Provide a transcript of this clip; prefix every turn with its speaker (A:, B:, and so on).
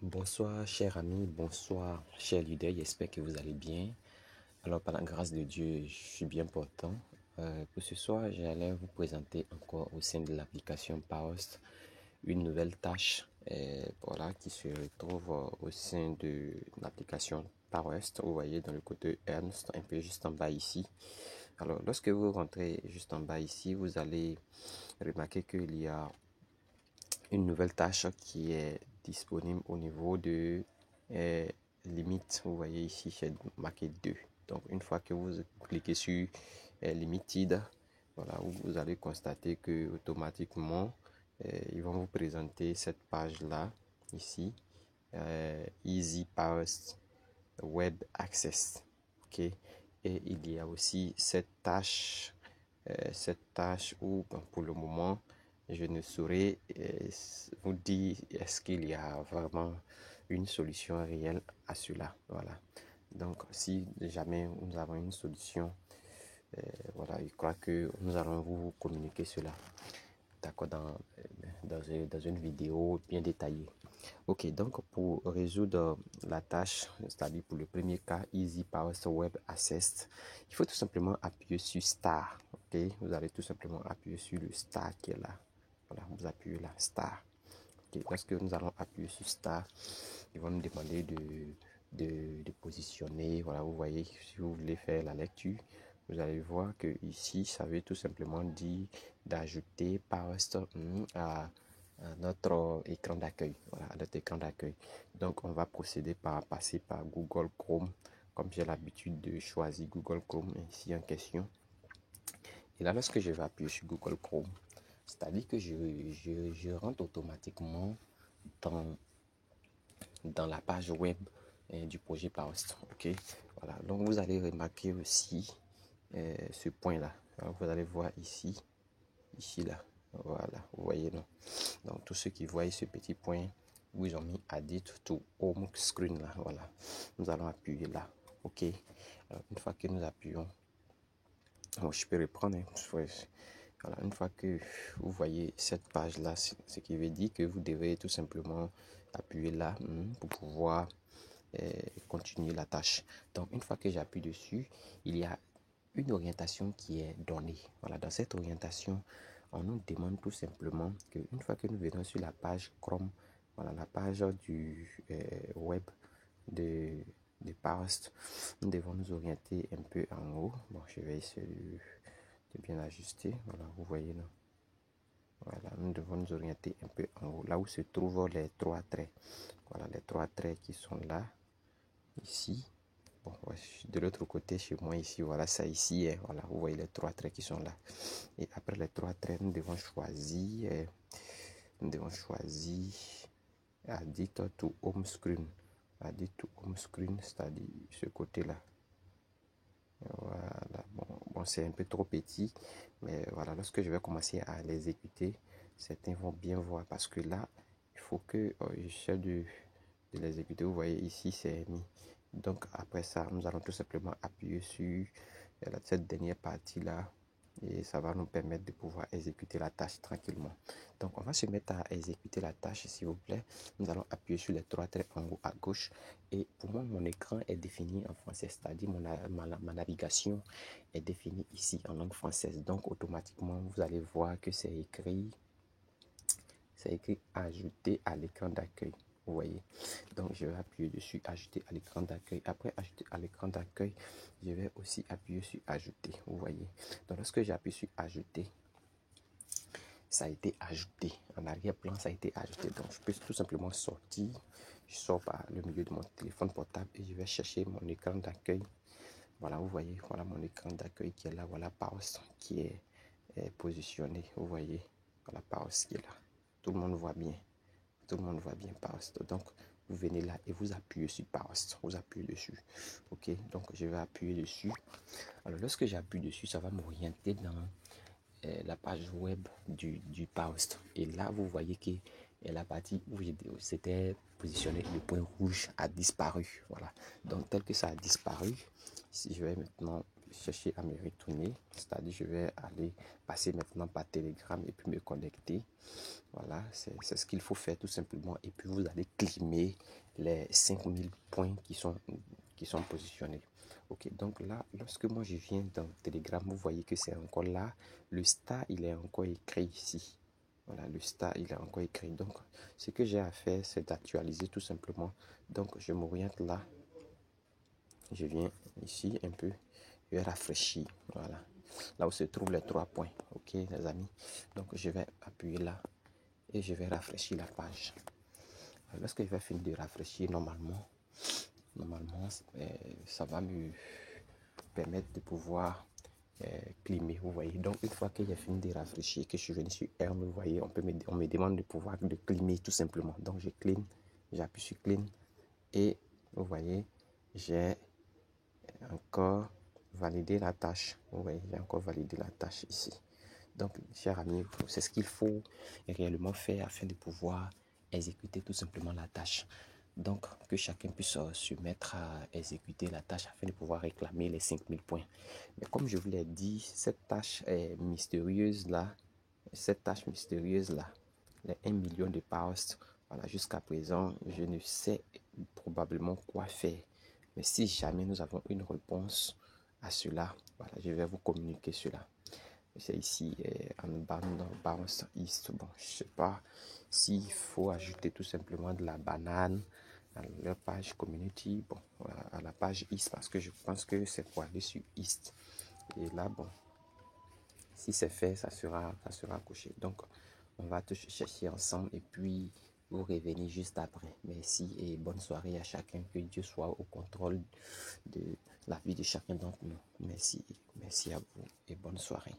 A: Bonsoir, chers amis, bonsoir, chers leaders, j'espère que vous allez bien. Alors, par la grâce de Dieu, je suis bien portant. Pour ce soir, j'allais vous présenter encore au sein de l'application Powerhouse une nouvelle tâche voilà, qui se retrouve au sein de l'application Powerhouse. Vous voyez dans le côté Ernst, un peu juste en bas ici. Alors, lorsque vous rentrez juste en bas ici, vous allez remarquer qu'il y a une nouvelle tâche qui est disponible au niveau de limite. Vous voyez ici, j'ai marqué 2. Donc, une fois que vous cliquez sur limited, voilà, vous allez constater que automatiquement, ils vont vous présenter cette page-là, ici, Easy Powerhouse Web Access. OK. Et il y a aussi cette tâche où, bon, pour le moment, je ne saurais vous dire est-ce qu'il y a vraiment une solution réelle à cela. Voilà. Donc, si jamais nous avons une solution, voilà, je crois que nous allons vous communiquer cela. D'accord, dans une vidéo bien détaillée. Ok, donc pour résoudre la tâche, c'est-à-dire pour le premier cas, Easy Powerhouse Web Access, il faut tout simplement appuyer sur Star. Ok, vous allez tout simplement appuyer sur le Star qui est là. Voilà, vous appuyez là, Star. Ok, lorsque nous allons appuyer sur Star, ils vont nous demander de positionner. Voilà, vous voyez, si vous voulez faire la lecture, vous allez voir que ici, ça veut tout simplement dire d'ajouter Powerhouse à notre écran d'accueil. Voilà, à notre écran d'accueil. Donc, on va procéder par passer par Google Chrome, comme j'ai l'habitude de choisir Google Chrome ici en question. Et là, lorsque je vais appuyer sur Google Chrome, c'est-à-dire que je rentre automatiquement dans la page web du projet Powerhouse. Ok, voilà. Donc, vous allez remarquer aussi ce point-là. Vous allez voir ici, là. Voilà, vous voyez, non? Donc, tous ceux qui voient ce petit point où ils ont mis Add to Home Screen, là, voilà. Nous allons appuyer là. Ok. Alors, une fois que nous appuyons, bon, je peux reprendre. Voilà, une fois que vous voyez cette page-là, ce qui veut dire que vous devez tout simplement appuyer là pour pouvoir continuer la tâche. Donc, une fois que j'appuie dessus, il y a une orientation qui est donnée. Voilà, dans cette orientation, on nous demande tout simplement qu'une fois que nous venons sur la page Chrome, voilà, la page du web de Powerhouse, nous devons nous orienter un peu en haut. Bon, je vais essayer de bien ajuster. Voilà, vous voyez là. Voilà, nous devons nous orienter un peu en haut, là où se trouvent les trois traits. Voilà, les trois traits qui sont là, ici. Bon, de l'autre côté, chez moi, ici, voilà, ça ici, voilà, vous voyez les trois traits qui sont là. Et après les trois traits, nous devons choisir, Add to Home Screen. Add to Home Screen, c'est-à-dire ce côté-là. Voilà, bon c'est un peu trop petit, mais voilà, lorsque je vais commencer à l'exécuter, certains vont bien voir parce que là, il faut que j'essaie de l'exécuter. Vous voyez ici, c'est mis. Donc après ça, nous allons tout simplement appuyer sur cette dernière partie-là et ça va nous permettre de pouvoir exécuter la tâche tranquillement. Donc on va se mettre à exécuter la tâche, s'il vous plaît. Nous allons appuyer sur les trois traits en haut à gauche et pour moi, mon écran est défini en français, c'est-à-dire ma navigation est définie ici en langue française. Donc automatiquement, vous allez voir que c'est écrit ajouter à l'écran d'accueil. Vous voyez, donc je vais appuyer dessus ajouter à l'écran d'accueil. Après ajouter à l'écran d'accueil, je vais aussi appuyer sur ajouter. Vous voyez, donc lorsque j'appuie sur ajouter, ça a été ajouté en arrière-plan, ça a été ajouté. Donc je peux tout simplement sortir. Je sors par le milieu de mon téléphone portable et je vais chercher mon écran d'accueil. Voilà, vous voyez, voilà mon écran d'accueil qui est là. Voilà Powerhouse qui est positionné. Vous voyez, voilà Powerhouse qui est là. Tout le monde voit bien. Tout le monde voit bien Powerhouse. Donc, vous venez là et vous appuyez sur Powerhouse. Vous appuyez dessus. Ok, donc je vais appuyer dessus. Alors, lorsque j'appuie dessus, ça va m'orienter dans la page web du Powerhouse. Et là, vous voyez que la partie où c'était positionné, le point rouge a disparu. Voilà. Donc, tel que ça a disparu, si je vais maintenant chercher à me retourner, c'est-à-dire je vais aller passer maintenant par Telegram et puis me connecter. Voilà, c'est ce qu'il faut faire tout simplement. Et puis vous allez climer les 5000 points qui sont positionnés. Ok, donc là, lorsque moi je viens dans Telegram, vous voyez que c'est encore là. Le star, il est encore écrit ici. Voilà, le star, il est encore écrit. Donc, ce que j'ai à faire, c'est d'actualiser tout simplement. Donc, je m'oriente là. Je viens ici un peu. Je vais rafraîchir. Voilà. Là où se trouvent les 3 points. Ok, les amis. Donc, je vais appuyer là. Et je vais rafraîchir la page. Lorsque je vais finir de rafraîchir, normalement, ça va me permettre de pouvoir climer, vous voyez. Donc, une fois que j'ai fini de rafraîchir, que je suis venu sur R, vous voyez, on me demande de pouvoir de climer tout simplement. Donc, je clean, j'appuie sur clean et vous voyez, j'ai encore validé la tâche. Vous voyez, j'ai encore validé la tâche ici. Donc, chers amis, c'est ce qu'il faut réellement faire afin de pouvoir exécuter tout simplement la tâche. Donc, que chacun puisse se mettre à exécuter la tâche afin de pouvoir réclamer les 5000 points. Mais comme je vous l'ai dit, cette tâche est mystérieuse là, les 1 million de posts, voilà, jusqu'à présent, je ne sais probablement quoi faire. Mais si jamais nous avons une réponse à cela, voilà, je vais vous communiquer cela. C'est ici en bounce east. Bon, je sais pas s'il faut ajouter tout simplement de la banane à leur page community, bon, à la page east, parce que je pense que c'est pour aller sur east. Et là, bon, si c'est fait, ça sera coché. Donc, on va tout chercher ensemble et puis vous revenez juste après. Merci et bonne soirée à chacun. Que Dieu soit au contrôle de la vie de chacun d'entre nous. Merci à vous et bonne soirée.